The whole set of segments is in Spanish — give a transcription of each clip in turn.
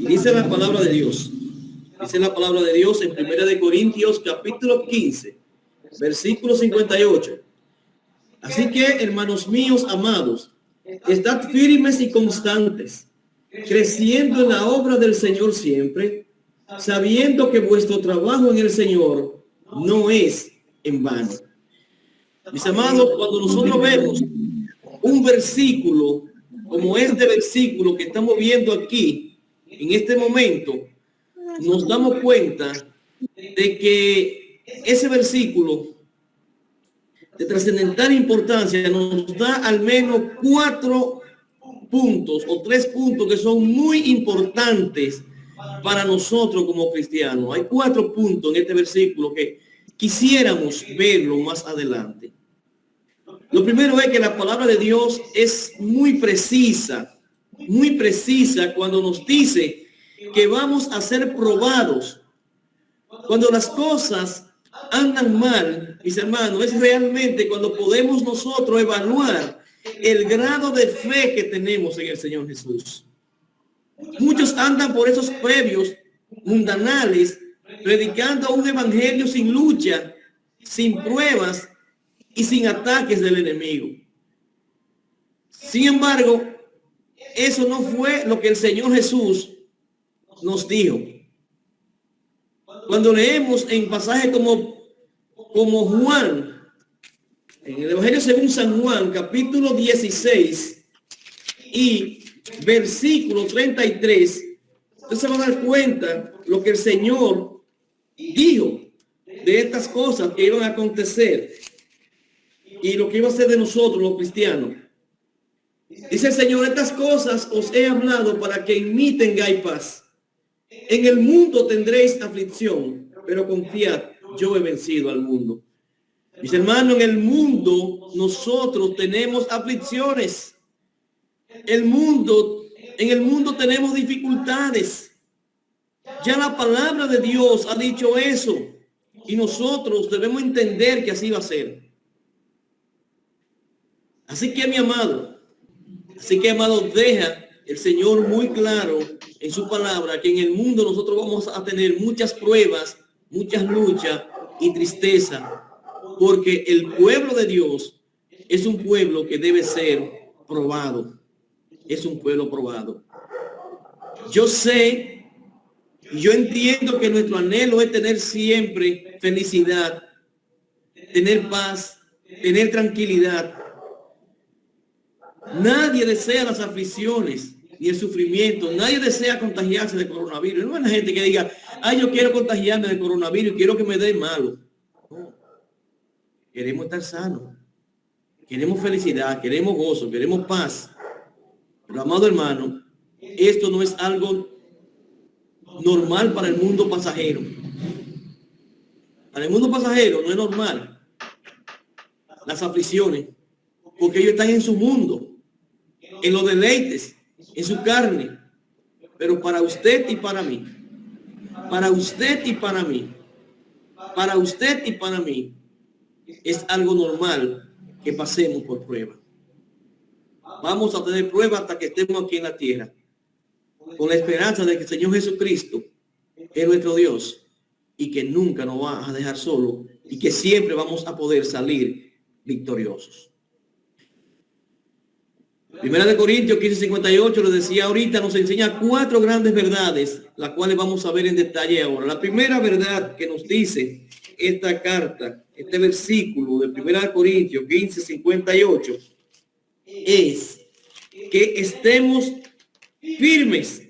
Y dice la palabra de Dios. Dice la palabra de Dios en 1 Corintios capítulo 15, versículo 58. Así que, hermanos míos amados, estad firmes y constantes, creciendo en la obra del Señor siempre, sabiendo que vuestro trabajo en el Señor no es en vano. Mis amados, cuando nosotros vemos un versículo como este versículo que estamos viendo aquí, en este momento, nos damos cuenta de que ese versículo de trascendental importancia nos da al menos 4 puntos o 3 puntos que son muy importantes para nosotros como cristianos. Hay 4 puntos en este versículo que quisiéramos verlo más adelante. Lo primero es que la palabra de Dios es muy precisa cuando nos dice que vamos a ser probados. Cuando las cosas andan mal, mis hermanos, es realmente cuando podemos nosotros evaluar el grado de fe que tenemos en el Señor Jesús. Muchos andan por esos previos mundanales, predicando un evangelio sin lucha, sin pruebas y sin ataques del enemigo. Sin embargo, eso no fue lo que el Señor Jesús nos dijo. Cuando leemos en pasajes como Juan, en el Evangelio según San Juan, capítulo 16 y versículo 33, usted se va a dar cuenta lo que el Señor dijo de estas cosas que iban a acontecer y lo que iba a ser de nosotros los cristianos. Dice el Señor: estas cosas os he hablado para que en mí tengáis paz. En el mundo tendréis aflicción, pero confiad, yo he vencido al mundo. Mis hermanos, en el mundo nosotros tenemos aflicciones. En el mundo tenemos dificultades. Ya la palabra de Dios ha dicho eso y nosotros debemos entender que así va a ser. Así que, mi amado, deja el Señor muy claro en su palabra que en el mundo nosotros vamos a tener muchas pruebas, muchas luchas y tristeza, porque el pueblo de Dios es un pueblo que debe ser probado. Es un pueblo probado. Yo sé y yo entiendo que nuestro anhelo es tener siempre felicidad, tener paz, tener tranquilidad. Nadie desea las aflicciones ni el sufrimiento. Nadie desea contagiarse de coronavirus. No hay gente que diga: ay, yo quiero contagiarme de coronavirus y quiero que me dé malo. No. Queremos estar sanos. Queremos felicidad, queremos gozo, queremos paz. Pero, amado hermano, esto no es algo normal para el mundo pasajero. Para el mundo pasajero no es normal las aflicciones, porque ellos están en su mundo, en los deleites, en su carne. Pero para usted y para mí, es algo normal que pasemos por prueba. Vamos a tener prueba hasta que estemos aquí en la tierra, con la esperanza de que el Señor Jesucristo es nuestro Dios y que nunca nos va a dejar solo y que siempre vamos a poder salir victoriosos. Primera de Corintios 15:58, les decía ahorita, nos enseña 4 grandes verdades, las cuales vamos a ver en detalle ahora. La primera verdad que nos dice esta carta, este versículo de Primera de Corintios 15:58, es que estemos firmes.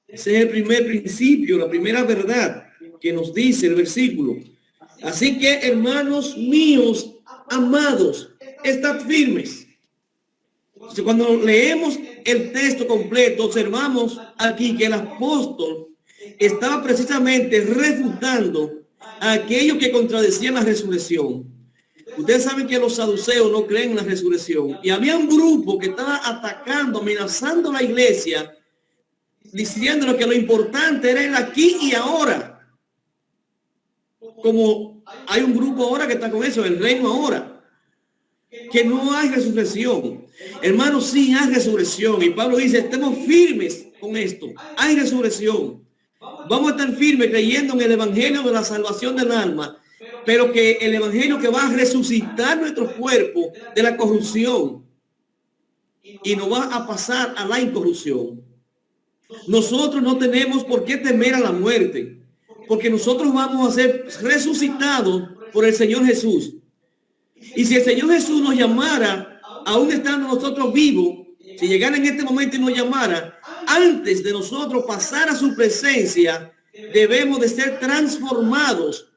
Ese es el primer principio, la primera verdad que nos dice el versículo. Así que, hermanos míos amados, estad firmes. Entonces, cuando leemos el texto completo, observamos aquí que el apóstol estaba precisamente refutando a aquellos que contradecían la resurrección. Ustedes saben que los saduceos no creen en la resurrección. Y había un grupo que estaba atacando, amenazando a la iglesia, diciéndole que lo importante era el aquí y ahora. Como hay un grupo ahora que está con eso, el reino ahora. Que no hay resurrección. Hermanos, sí hay resurrección. Y Pablo dice: estemos firmes con esto. Hay resurrección. Vamos a estar firmes creyendo en el evangelio de la salvación del alma, pero que el evangelio que va a resucitar nuestro cuerpo de la corrupción y nos va a pasar a la incorrupción. Nosotros no tenemos por qué temer a la muerte, porque nosotros vamos a ser resucitados por el Señor Jesús. Y si el Señor Jesús nos llamara, aún estando nosotros vivos, si llegara en este momento y nos llamara, antes de nosotros pasar a su presencia, debemos de ser transformados,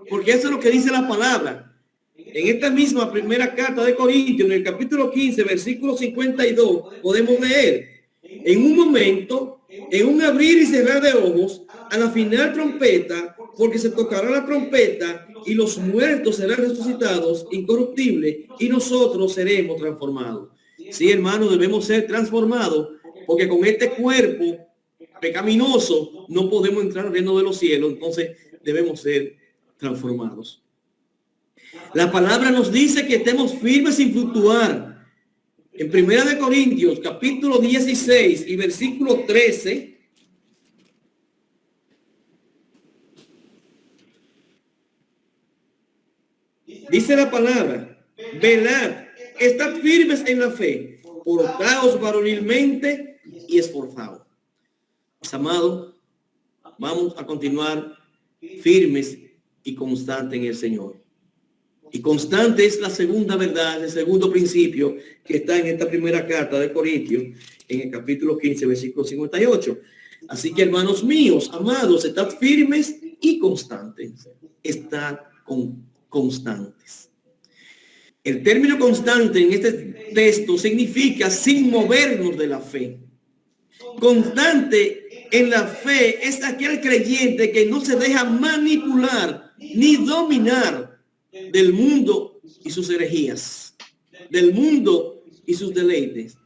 porque eso es lo que dice la palabra. En esta misma primera carta de Corintios, en el capítulo 15, versículo 52, podemos leer: en un momento, en un abrir y cerrar de ojos, a la final trompeta, porque se tocará la trompeta y los muertos serán resucitados incorruptibles y nosotros seremos transformados. Sí, hermanos, debemos ser transformados, porque con este cuerpo pecaminoso no podemos entrar al reino de los cielos. Entonces debemos ser transformados. La palabra nos dice que estemos firmes sin fluctuar. En Primera de Corintios, capítulo 16 y versículo 13, dice la palabra: velad, estad firmes en la fe, portaos varonilmente y esforzados. Mis amados, vamos a continuar firmes y constantes en el Señor. Y constante es la segunda verdad, el segundo principio que está en esta primera carta de Corintios, en el capítulo 15, versículo 58. Así que, hermanos míos, amados, estad firmes y constantes. Estad constantes. El término constante en este texto significa sin movernos de la fe. Constante en la fe es aquel creyente que no se deja manipular ni dominar del mundo y sus herejías, del mundo y sus deleites,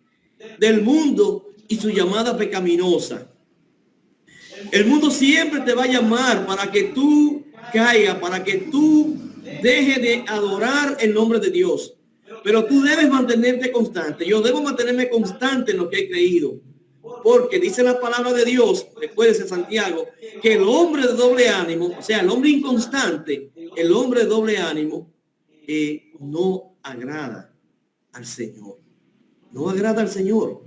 del mundo y su llamada pecaminosa. El mundo siempre te va a llamar para que tú caigas, para que tú dejes de adorar el nombre de Dios. Pero tú debes mantenerte constante. Yo debo mantenerme constante en lo que he creído. Porque dice la palabra de Dios, recuérdese Santiago, que el hombre de doble ánimo, o sea, el hombre inconstante, el hombre de doble ánimo, no agrada al Señor. No agrada al Señor.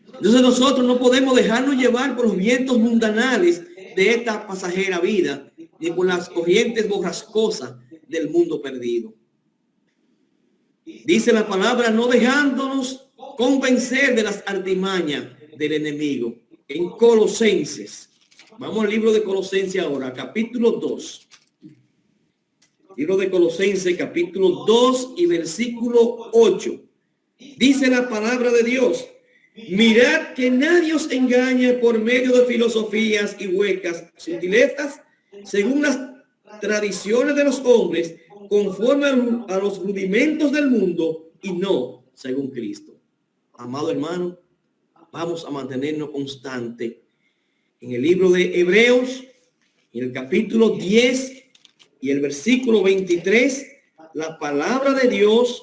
Entonces nosotros no podemos dejarnos llevar por los vientos mundanales de esta pasajera vida, ni por las corrientes borrascosas del mundo perdido. Dice la palabra, no dejándonos convencer de las artimañas del enemigo. En Colosenses, vamos al libro de Colosenses ahora, capítulo 2. Libro de Colosenses, capítulo 2 y versículo 8. Dice la palabra de Dios: mirad que nadie os engañe por medio de filosofías y huecas sutilezas, según las tradiciones de los hombres, conforme a los rudimentos del mundo y no según Cristo. Amado hermano, vamos a mantenernos constante. En el libro de Hebreos, en el capítulo 10 y el versículo 23, la palabra de Dios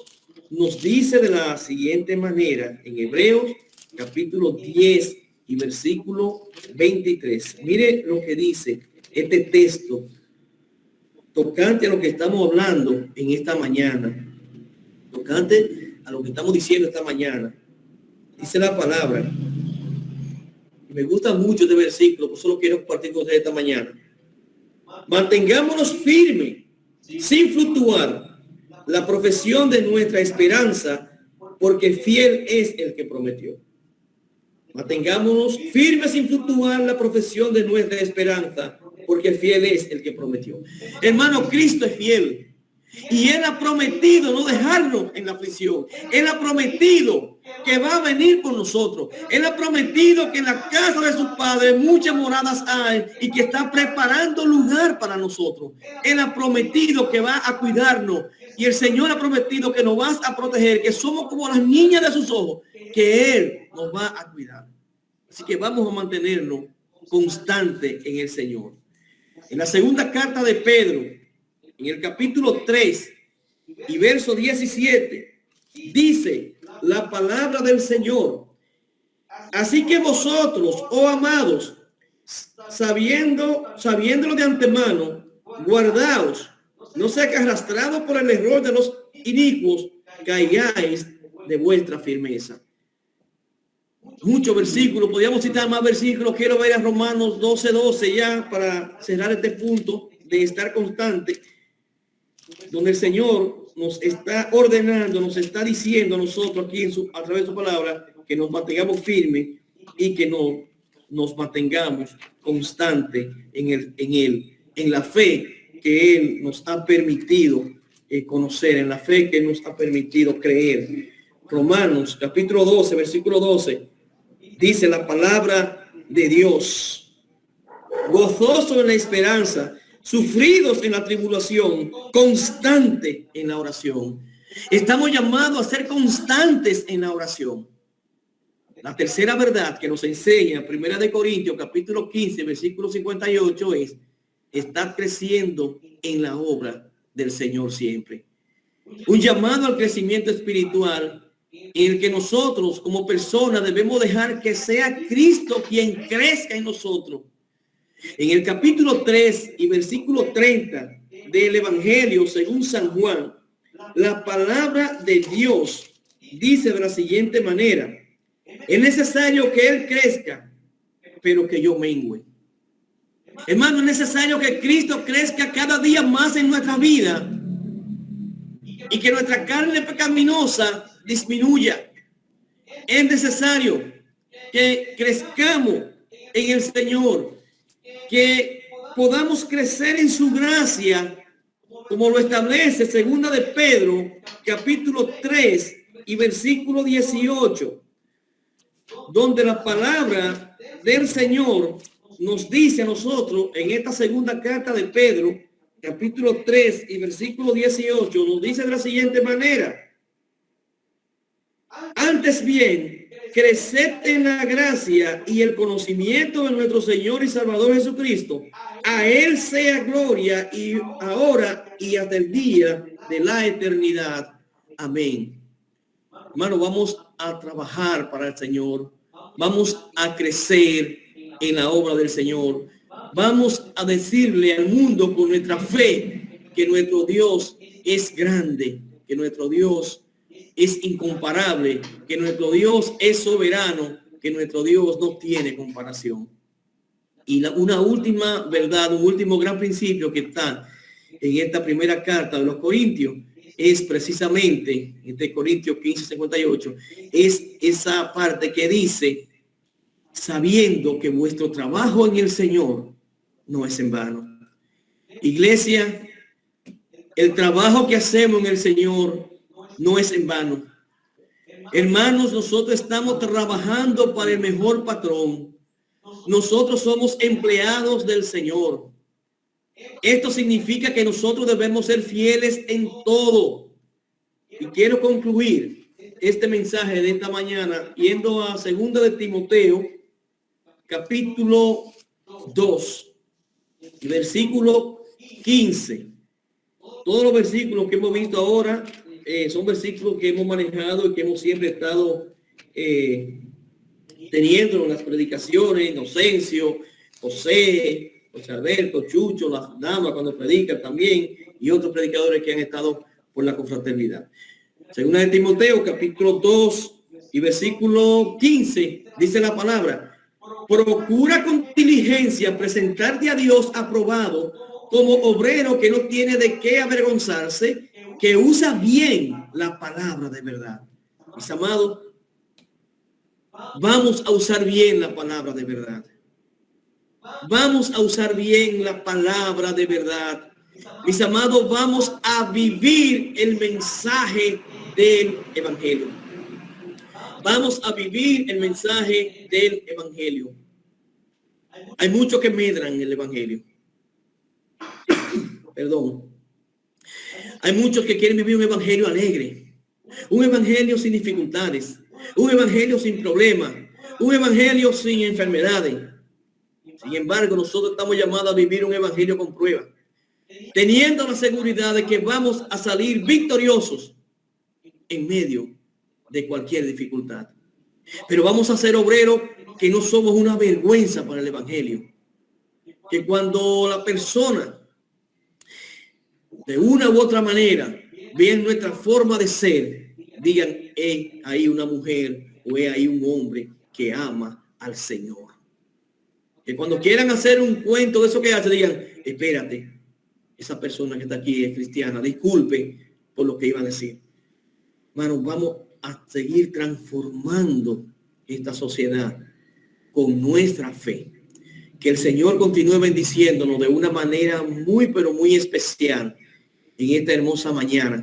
nos dice de la siguiente manera, en Hebreos capítulo 10 y versículo 23. Mire lo que dice este texto tocante a lo que estamos hablando en esta mañana, tocante a lo que estamos diciendo esta mañana. Dice la palabra, y me gusta mucho este versículo, por eso lo quiero compartir con ustedes esta mañana. Mantengámonos firmes, sin fluctuar, la profesión de nuestra esperanza, porque fiel es el que prometió. Mantengámonos firmes sin fluctuar la profesión de nuestra esperanza, porque fiel es el que prometió. Hermano, Cristo es fiel. Y Él ha prometido no dejarnos en la aflicción. Él ha prometido que va a venir por nosotros. Él ha prometido que en la casa de su Padre muchas moradas hay y que está preparando lugar para nosotros. Él ha prometido que va a cuidarnos. Y el Señor ha prometido que nos va a proteger, que somos como las niñas de sus ojos, que Él nos va a cuidar. Así que vamos a mantenernos constantes en el Señor. En la segunda carta de Pedro, en el capítulo 3 y verso 17, dice la palabra del Señor: Así que vosotros, oh amados, sabiéndolo de antemano, guardaos, no sea que arrastrados por el error de los inicuos, caigáis de vuestra firmeza. Muchos versículos, podríamos citar más versículos. Quiero ver a Romanos 12:12 ya para cerrar este punto de estar constante, donde el Señor nos está ordenando, nos está diciendo a nosotros aquí a través de su palabra, que nos mantengamos firmes y que nos mantengamos constantes en la fe que Él nos ha permitido conocer, en la fe que Él nos ha permitido creer. Romanos capítulo 12, versículo 12, dice la palabra de Dios: gozoso en la esperanza, sufridos en la tribulación, constante en la oración. Estamos llamados a ser constantes en la oración. La tercera verdad que nos enseña Primera de Corintios capítulo 15 versículo 58 es: estar creciendo en la obra del Señor siempre. Un llamado al crecimiento espiritual en el que nosotros como personas debemos dejar que sea Cristo quien crezca en nosotros. En el capítulo 3 y versículo 30 del Evangelio según San Juan, la palabra de Dios dice de la siguiente manera: es necesario que Él crezca, pero que yo mengüe. Hermano, es necesario que Cristo crezca cada día más en nuestra vida y que nuestra carne pecaminosa disminuya. Es necesario que crezcamos en el Señor, que podamos crecer en su gracia, como lo establece Segunda de Pedro capítulo 3 y versículo 18, donde la palabra del Señor nos dice a nosotros en esta segunda carta de Pedro capítulo 3 y versículo 18, nos dice de la siguiente manera: antes bien, creced en la gracia y el conocimiento de nuestro Señor y Salvador Jesucristo. A Él sea gloria y ahora y hasta el día de la eternidad. Amén. Hermano, vamos a trabajar para el Señor. Vamos a crecer en la obra del Señor. Vamos a decirle al mundo con nuestra fe que nuestro Dios es grande, que nuestro Dios es incomparable, que nuestro Dios es soberano, que nuestro Dios no tiene comparación. Y una última verdad, un último gran principio que está en esta primera carta de los Corintios es precisamente, este Corintios 15:58, es esa parte que dice: sabiendo que vuestro trabajo en el Señor no es en vano. Iglesia, el trabajo que hacemos en el Señor no es en vano. Hermanos, nosotros estamos trabajando para el mejor patrón. Nosotros somos empleados del Señor. Esto significa que nosotros debemos ser fieles en todo. Y quiero concluir este mensaje de esta mañana yendo a Segunda de Timoteo capítulo 2 versículo 15. Todos los versículos que hemos visto ahora son versículos que hemos manejado y que hemos siempre estado teniendo en las predicaciones. Inocencio, José Alberto, Chucho, las damas cuando predican también, y otros predicadores que han estado por la confraternidad. Segunda de Timoteo capítulo 2 y versículo 15 dice la palabra: procura con diligencia presentarte a Dios aprobado como obrero que no tiene de qué avergonzarse, que usa bien la palabra de verdad. Mis amados, vamos a usar bien la palabra de verdad. Vamos a usar bien la palabra de verdad. Mis amados, vamos a vivir el mensaje del Evangelio. Vamos a vivir el mensaje del Evangelio. Hay muchos que medran en el Evangelio. Perdón. Hay muchos que quieren vivir un evangelio alegre, un evangelio sin dificultades, un evangelio sin problemas, un evangelio sin enfermedades. Sin embargo, nosotros estamos llamados a vivir un evangelio con pruebas, teniendo la seguridad de que vamos a salir victoriosos en medio de cualquier dificultad. Pero vamos a ser obreros que no somos una vergüenza para el evangelio. Que cuando la persona de una u otra manera vean nuestra forma de ser, digan, hay una mujer o hay un hombre que ama al Señor. Que cuando quieran hacer un cuento de eso que hace, digan, espérate, esa persona que está aquí es cristiana, disculpe por lo que iba a decir. Hermanos, vamos a seguir transformando esta sociedad con nuestra fe. Que el Señor continúe bendiciéndonos de una manera muy, pero muy especial en esta hermosa mañana.